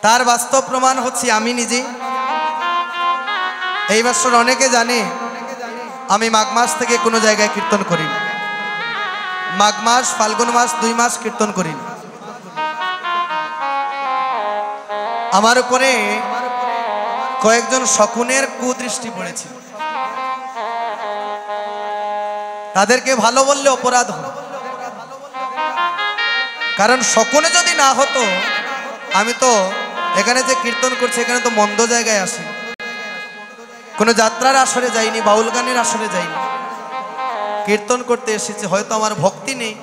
তার বাস্তব প্রমাণ হচ্ছে আমি নিজে। এই বছর অনেকে জানে আমি মাঘ মাস থেকে কোনো জায়গায় কীর্তন করি। মাঘ মাস, ফাল্গুন মাস 2 মাস কীর্তন করি। আমার উপরে কয়েকজন শকুনের কুদৃষ্টি পড়েছে। তাদেরকে ভালো বললে অপরাধ হয়, কারণ শকুনে যদি না হতো আমি তো এখানে যে কীর্তন করছি এখানে তো মন্দ জায়গায় আসি, কোনো যাত্রার আসরে যাইনি, বাউল গানের আসরে যাইনি, কীর্তন করতে এসেছি। হয়তো আমার ভক্তি নেই,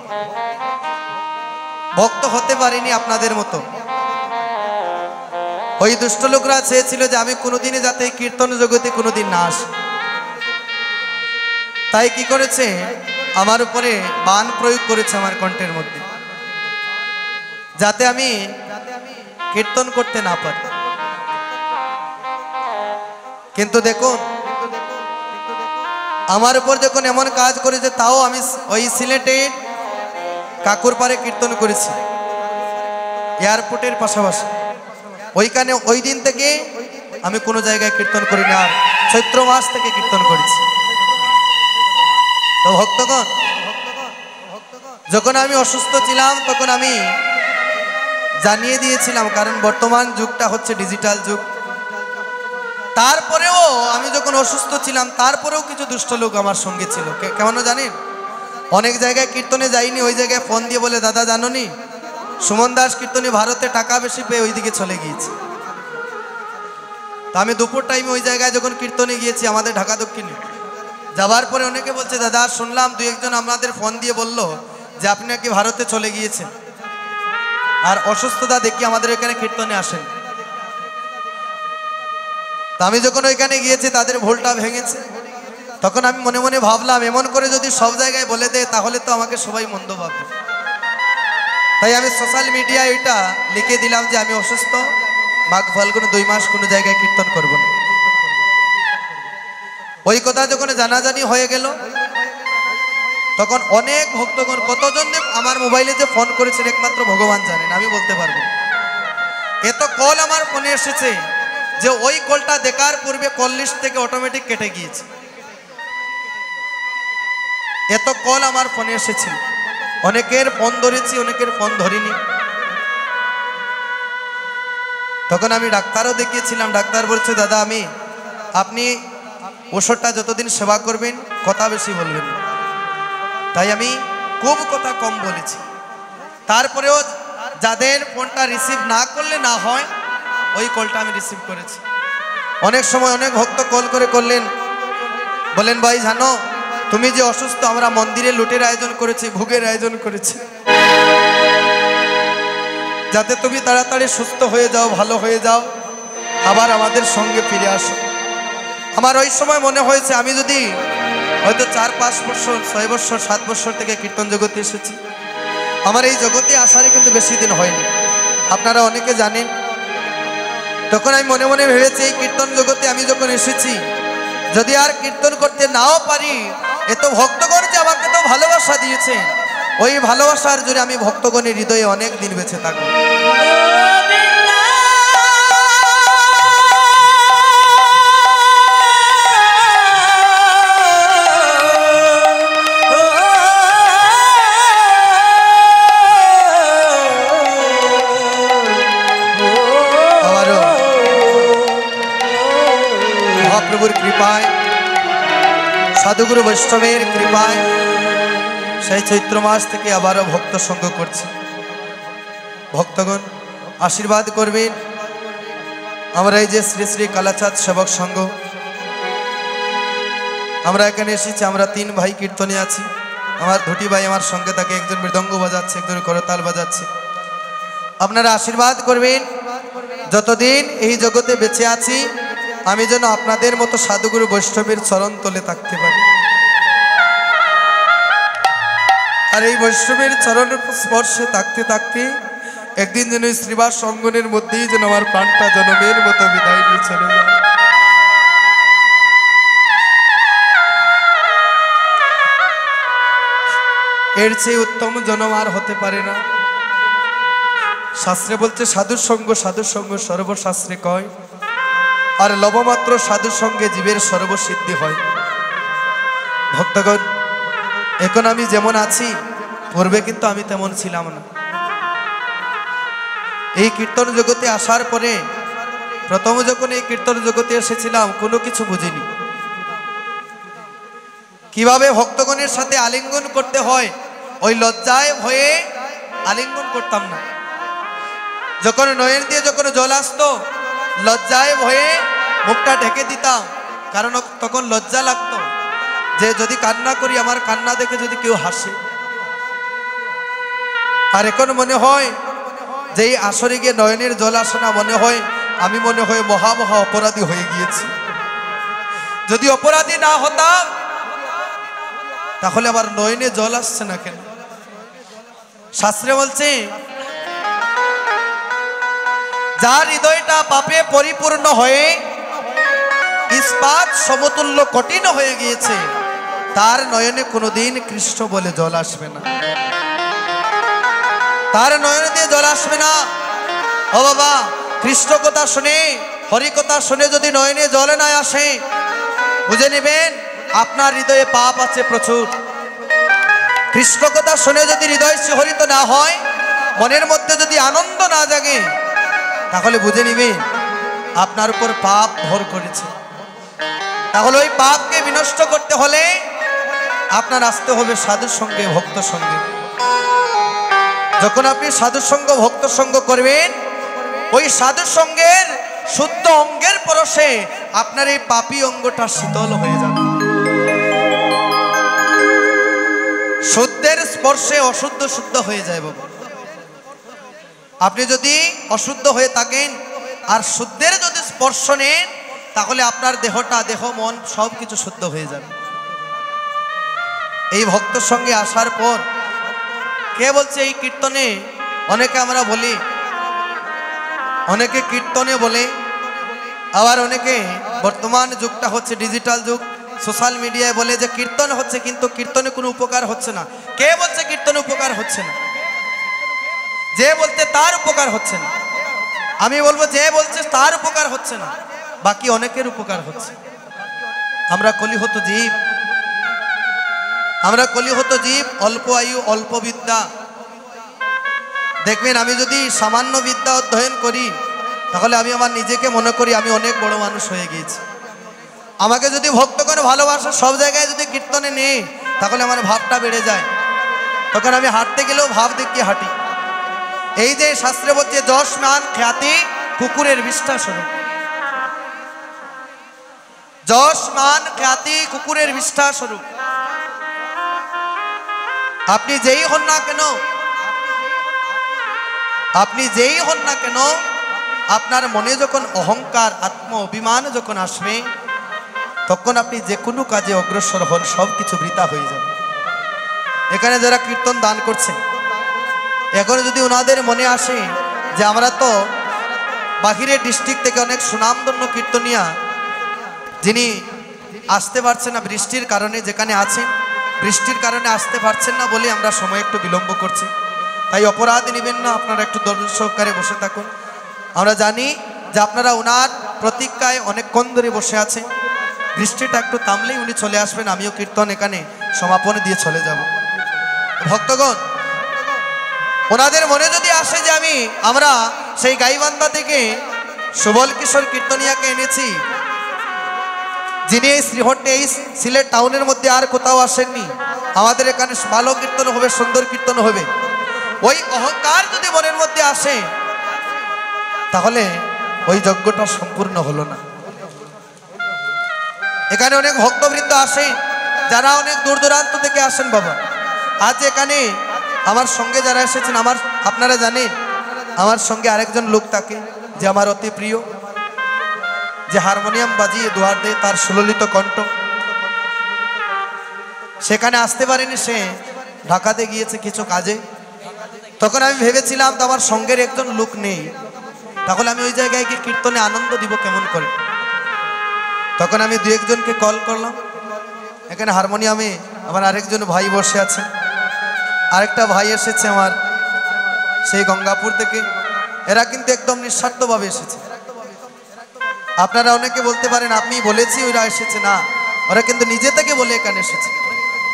ভক্ত হতে পারিনি আপনাদের মতো। ওই দুষ্ট লোকরা চেয়েছিল যে আমি কোনোদিনই যাতে কীর্তন জগতে কোনোদিন না আসি। তাই কি করেছে, আমার উপরে বাণ প্রয়োগ করেছে আমার কণ্ঠের মধ্যে, যাতে আমি কীর্তন করতে না পারি। কিন্তু দেখুন, আমার উপর যখন এমন কাজ করেছে, তাও আমি ওই সিলেটে কাকুরপাড়ে কীর্তন করেছি, এয়ারপোর্টের পাশাপাশি। ওইখানে ওই দিন থেকে আমি কোনো জায়গায় কীর্তন করি না, আর চৈত্র মাস থেকে কীর্তন করেছি। তো ভক্তগণ, যখন আমি অসুস্থ ছিলাম তখন আমি জানিয়ে দিয়েছিলাম, কারণ বর্তমান যুগটা হচ্ছে ডিজিটাল যুগ। তারপরেও আমি যখন অসুস্থ ছিলাম তারপরেও কিছু দুষ্ট লোক আমার সঙ্গে ছিল। কেমন জানেন, অনেক জায়গায় কীর্তনে যাইনি, ওই জায়গায় ফোন দিয়ে বলে, দাদা জানোনি সুমন দাস কীর্তনে ভারতে টাকা বেশি পেয়ে ওইদিকে চলে গিয়েছে। তা আমি দুপুর টাইমে ওই জায়গায় যখন কীর্তনে গিয়েছি আমাদের ঢাকা দক্ষিণে, যাবার পরে অনেকে বলছে, দাদা শুনলাম 2-1 জন আমাদের ফোন দিয়ে বলল যে আপনি নাকি ভারতে চলে গিয়েছেন, আর অসুস্থতা দেখি আমাদের এখানে কীর্তনে আসেন। তা আমি যখন ওইখানে গিয়েছি তাদের ভুলটা ভেঙেছে। তখন আমি মনে মনে ভাবলাম, এমন করে যদি সব জায়গায় বলে দেয় তাহলে তো আমাকে সবাই মন্দ ভাববে। তাই আমি সোশ্যাল মিডিয়ায় এটা লিখে দিলাম যে আমি অসুস্থ, মাঘ ফাল্গুন 2 মাস কোনো জায়গায় কীর্তন করব না। ওই কথা যখন জানাজানি হয়ে গেল তখন অনেক ভক্তগণ, কতজন আমার মোবাইলে যে ফোন করেছেন একমাত্র ভগবান জানেন, আমি বলতে পারবো। এত কল আমার ফোনে এসেছে যে ওই কলটা দেখার পূর্বে কল লিস্ট থেকে অটোমেটিক কেটে গিয়েছে। এত কল আমার ফোনে এসেছিল, অনেকের ফোন ধরেছি, অনেকের ফোন ধরিনি। তখন আমি ডাক্তারও দেখিয়েছিলাম, ডাক্তার বলছে, দাদা আপনি ওষুধটা যতদিন সেবা করবেন কথা বেশি বলবেন। তাই আমি খুব কথা কম বলেছি। তারপরেও যাদের ফোনটা রিসিভ না করলে না হয়, ওই কলটা আমি রিসিভ করেছি। অনেক সময় অনেক ভক্ত কল করে করলেন, বলেন ভাই জানো তুমি যে অসুস্থ, আমরা মন্দিরে লুটের আয়োজন করেছি, ভোগের আয়োজন করেছি, যাতে তুমি তাড়াতাড়ি সুস্থ হয়ে যাও, ভালো হয়ে যাও, আবার আমাদের সঙ্গে ফিরে আসো। আমার ওই সময় মনে হয়েছে আমি যদি হয়তো 4-5 বছর, 6 বছর, 7 বছর থেকে কীর্তন জগতে এসেছি, আমার এই জগতে আসারই কিন্তু বেশি দিন হয়নি, আপনারা অনেকে জানেন। তখন আমি মনে মনে ভেবেছি, এই কীর্তন জগতে আমি যখন এসেছি, যদি আর কীর্তন করতে নাও পারি, এত ভক্তগণ যে আমাকে তো ভালোবাসা দিয়েছে, ওই ভালোবাসার জন্য আমি ভক্তগণের হৃদয়ে অনেক দিন বেঁচে থাকবো। মহাপ্রভুর কৃপায়, সাধুগুরু বৈষ্ণবের কৃপায় সেই চৈত্র মাস থেকে আবারও ভক্ত সঙ্গ করছি। ভক্তগণ আশীর্বাদ করবেন। আমরা এই যে শ্রী শ্রী কালাচাঁদ সেবক সংঘ, আমরা এখানে এসেছি, আমরা 3 ভাই কীর্তনে আছি। আমার দুটি ভাই আমার সঙ্গে থাকে, একজন মৃদঙ্গ বাজাচ্ছে, একজন করতাল বাজাচ্ছে। আপনারা আশীর্বাদ করবেন, যতদিন এই জগতে বেঁচে আছি আমি যেন আপনাদের মতো সাধুগুরু বৈষ্ণবের চরণ তলে থাকতে পারি, আর এই বৈষ্ণবের চরণ স্পর্শে থাকতে থাকতে একদিন যেন শ্রীবাস অঙ্গনের মধ্যেই যেন আমার প্রাণটা জনমের মতো বিদায় নিয়ে চলে যায়। এর চেয়ে উত্তম জনম আর হতে পারে না। শাস্ত্রে বলছে সাধুর সঙ্গ সর্বশাস্ত্রে কয়, আর লবমাত্র সাধুর সঙ্গে জীবের সর্বসিদ্ধি হয়। ভক্তগণ, এখন আমি যেমন আছি, পূর্বে কিন্তু আমি তেমন ছিলাম না। এই কীর্তন জগতে আসার পরে প্রথম যখন এই কীর্তন জগতে এসেছিলাম, কোনো কিছু বুঝিনি। কিভাবে ভক্তগণের সাথে আলিঙ্গন করতে হয়, ওই লজ্জায় ভয়ে আলিঙ্গন করতাম না। যখন নয়ন দিয়ে যখন জল আসতো, লজ্জায় ভয়ে মুখটা ঢেকে দিতাম, কারণ তখন লজ্জা লাগতো যে যদি কান্না করি, আমার কান্না দেখে যদি কেউ হাসে। আর এখন মনে হয় যে এই আসরে গিয়ে নয়নের জল আসে না, মনে হয় আমি মহা মহা অপরাধী হয়ে গিয়েছি। যদি অপরাধী না হতাম, তাহলে আবার নয়নে জল আসছে না কেন? শাস্ত্রে বলছে, যার হৃদয়টা পাপে পরিপূর্ণ হয়ে ইস্পাত সমতুল্য কঠিন হয়ে গিয়েছে, তার নয়নে কোনোদিন কৃষ্ণ বলে জল আসবে না, তার নয়নে দিয়ে জল আসবে না। ও বাবা, কৃষ্ণ কথা শুনে, হরি কথা শুনে যদি নয়নে জল না আসে, বুঝে নেবেন আপনার হৃদয়ে পাপ আছে প্রচুর। কৃষ্ণ কথা শুনে যদি হৃদয় শিহরিত না হয়, মনের মধ্যে যদি আনন্দ না জাগে, তাহলে বুঝে নিবেন আপনার উপর পাপ ভর করেছে। তাহলে ওই পাপকে বিনষ্ট করতে হলে আপনার আসতে হবে সাধুর সঙ্গে, ভক্ত সঙ্গে। যখন আপনি সাধুর সঙ্গ, ভক্ত সঙ্গ করবেন, ওই সাধুর সঙ্গের শুদ্ধ অঙ্গের পরশে আপনার এই পাপী অঙ্গটা শীতল হয়ে যাবে। শুদ্ধের স্পর্শে অশুদ্ধ শুদ্ধ হয়ে যায় বাবা। আপনি যদি অশুদ্ধ হয়ে থাকেন আর শুদ্ধের যদি স্পর্শ নেন, তাহলে আপনার দেহটা, দেহ মন সব কিছু শুদ্ধ হয়ে যাবে। এই ভক্তর সঙ্গে আসার পর কে বলছে এই কীর্তনে, অনেকে আমরা বলি, অনেকে কীর্তনে বলে, আবার অনেকে বর্তমান যুগটা হচ্ছে ডিজিটাল যুগ, সোশ্যাল মিডিয়ায় বলে যে কীর্তন হচ্ছে, কিন্তু কীর্তনে কোনো উপকার হচ্ছে না। কে বলছে কীর্তনে উপকার হচ্ছে না? যে বলতে তার উপকার হচ্ছে না। আমি বলবো যে বলছে তার উপকার হচ্ছে না, বাকি অনেকের উপকার হচ্ছে। আমরা কলিহত জীব, আমরা কলিহত জীব, অল্প আয়ু অল্প বিদ্যা। দেখবেন আমি যদি সামান্য বিদ্যা অধ্যয়ন করি, তাহলে আমি আমার নিজেকে মনে করি আমি অনেক বড় মানুষ হয়ে গিয়েছি। আমাকে যদি ভক্তগণ ভালোবাসা সব জায়গায় যদি কীর্তনে নেই, তাহলে আমার ভাবটা বেড়ে যায়। তখন আমি হাঁটতে গেলেও ভাব দেখিয়ে হাঁটি। এই যে শাস্ত্রে বলছে, যশ মান খ্যাতি কুকুরের বিষ্ঠা স্বরূপ। যশ মান খ্যাতি কুকুরের বিষ্ঠা স্বরূপ। আপনি যেই হন না কেন, আপনি যেই হন না কেন, আপনার মনে যখন অহংকার, আত্ম অভিমান যখন আসবে, তখন আপনি যে কোনো কাজে অগ্রসর হন, সব কিছু বৃথা হয়ে যাবে। এখানে যারা কীর্তন দান করছেন, এখন যদি ওনাদের মনে আসে যে আমরা তো বাহিরের ডিস্ট্রিক্ট থেকে অনেক সুনামধন্য কীর্তনিয়া, যিনি আসতে পারছেন না বৃষ্টির কারণে, যেখানে আছেন বৃষ্টির কারণে আসতে পারছেন না বলে আমরা সময় একটু বিলম্ব করছি, তাই অপরাধ নেবেন না, আপনারা একটু ধৈর্য সহকারে বসে থাকুন। আমরা জানি যে আপনারা ওনার প্রতীক্ষায় অনেকক্ষণ ধরে বসে আছেন। বৃষ্টিটা একটু থামলেই উনি চলে আসবেন, আমিও কীর্তন এখানে সমাপন দিয়ে চলে যাব। ভক্তগণ, ওনাদের মনে যদি আসে যে আমরা সেই গাইবান্ধা থেকে সুবল কিশোর কীর্তনিয়াকে এনেছি, যিনি এই শ্রীহট্টে, এই সিলেট টাউনের মধ্যে আর কোথাও আসেননি, আমাদের এখানে ভালো কীর্তন হবে, সুন্দর কীর্তন হবে, ওই অহংকার যদি মনের মধ্যে আসে, তাহলে ওই যজ্ঞটা সম্পূর্ণ হলো না। এখানে অনেক ভক্তবৃন্দ আসে, যারা অনেক দূর দূরান্ত থেকে আসেন বাবা। আজ এখানে আমার সঙ্গে যারা এসেছেন, আপনারা জানেন আমার সঙ্গে আরেকজন লোক থাকে যে আমার অতি প্রিয়, যে হারমোনিয়াম বাজিয়ে দুয়ার দেয়, তার সুললিত কণ্ঠ। সেখানে আসতে পারেনি, সে ঢাকাতে গিয়েছে কিছু কাজে। তখন আমি ভেবেছিলাম তো আমার সঙ্গের একজন লোক নেই, তাহলে আমি ওই জায়গায় গিয়ে কীর্তনে আনন্দ দিব কেমন করে। তখন আমি দু একজনকে কল করলাম। এখানে হারমোনিয়ামে আমার আরেকজন ভাই বসে আছে, আরেকটা ভাই এসেছে আমার সেই গঙ্গাপুর থেকে, এরা কিন্তু একদম নিঃস্বার্থভাবে এসেছে। আপনারা অনেকে বলতে পারেন আপনি বলেছি ওরা এসেছে, না, ওরা কিন্তু নিজে থেকে বলে এখানে এসেছে।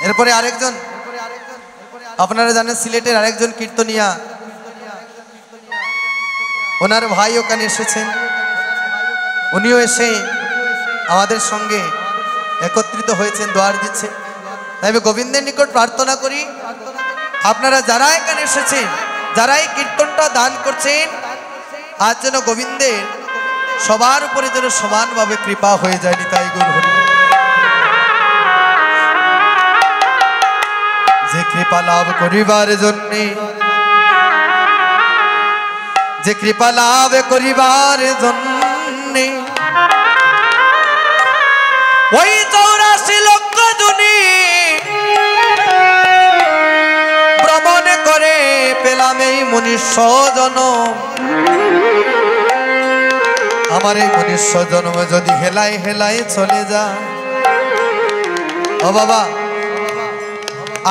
এরপরে আরেকজন, আপনারা জানেন সিলেটের আরেকজন কীর্তনিয়া, ওনার ভাই ওখানে এসেছেন, উনিও এসে আমাদের সঙ্গে একত্রিত হয়েছেন, দোয়ার দিচ্ছে। তাই আমি গোবিন্দের নিকট প্রার্থনা করি, আপনারা যারা এখানে এসেছেন, যারা এই কীর্তনটা দান করছেন, আজ যেন গোবিন্দের সবার উপরে যেন সমানভাবে কৃপা হয়ে যায়। নিতাই গৌর হরি। যে কৃপা লাভ করিবার জন্যে, যে কৃপা লাভ করিবার জন্যে ওই 84 লক্ষ দুনি ভ্রমণ করে পেলাম এই মনুষ্য জনম। আমার এই মনুষ্য জন্ম যদি হেলায় হেলায় চলে যায়, ও বাবা,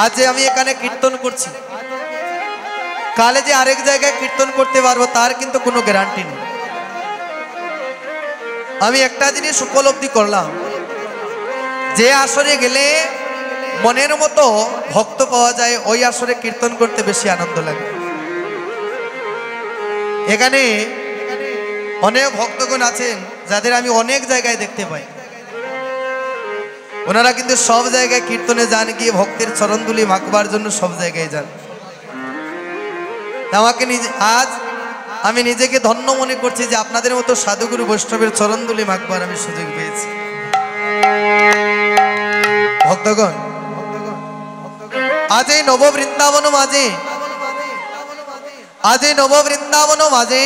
আজ আমি এখানে কীর্তন করছি, কালে যে আরেক জায়গায় কীর্তন করতে পারবো তার কিন্তু কোনো গ্যারান্টি নেই। আমি একটা জিনিস উপলব্ধি করলাম, যে আসরে গেলে মনের মতো ভক্ত পাওয়া যায়, ওই আসরে কীর্তন করতে বেশি আনন্দ লাগে। এখানে অনেক ভক্তগণ আছেন যাদের আমি অনেক জায়গায় দেখতে পাই, ওনারা কিন্তু সব জায়গায় কীর্তনে যান, গিয়ে ভক্তের চরণধুলি মাখবার জন্য সব জায়গায় যান। আমাকে আজ আমি নিজেকে ধন্য মনে করছি যে আপনাদের মতো সাধুগুরু বৈষ্ণবের চরণধুলি মাখবার আমি সুযোগ পেয়েছি। ভক্তগণ, আজ এই নববৃন্দাবন মাঝে, আজ এই নববৃন্দাবন মাঝে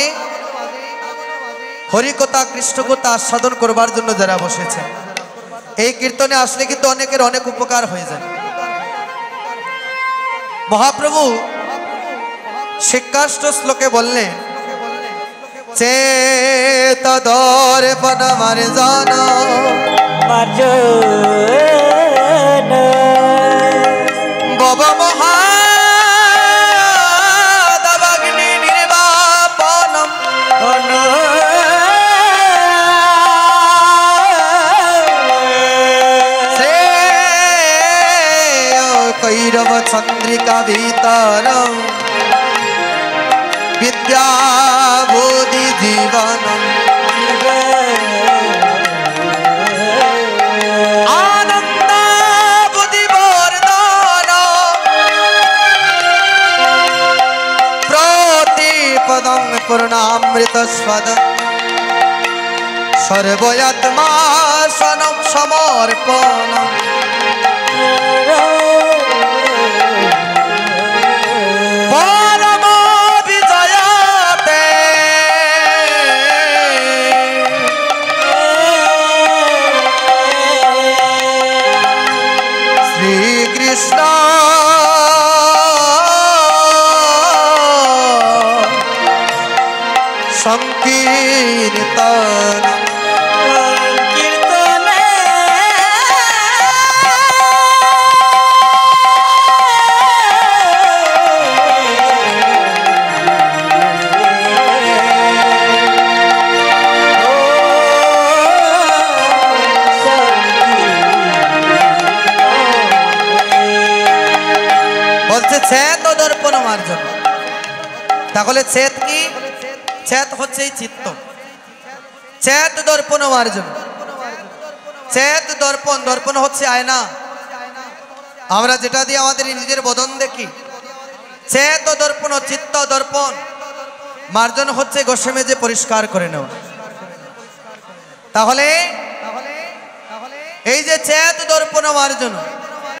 হরিকথা কৃষ্ণকথা আস্বাদন করবার জন্য যারা বসেছে, এই কীর্তনে আসলে কিন্তু অনেকের অনেক উপকার হয়ে যায়। মহাপ্রভু শিক্ষাষ্ট শ্লোকে বললেন, চেত দর্পণ মার্জন বব মহাদবগ্নি নির্বাপনম কৈরব চন্দ্রিকা ভিতরম বিদ্যা বোধি জীবন আনন্দ বুদ্ধি বর্ধন প্রতিপদং পূর্ণামৃত স্বদ সর্বয়াত্মা সনম সমর্পণম সংকীর্তন কীর্তনে বলছে চেত দর্পণ মার্জন। তাহলে চেত কি? চেত হচ্ছে এই চিত্ত। চেত দর্পণ মার্জন, চেত দর্পণ, দর্পণ হচ্ছে আয়না, আমরা যেটা দিয়ে আমাদের নিজের বদন দেখি। চেত দর্পণ, চিত্ত দর্পণ মার্জন হচ্ছে গোসে মেজে পরিষ্কার করে নেওয়া। তাহলে এই যে চেত দর্পণ মার্জন,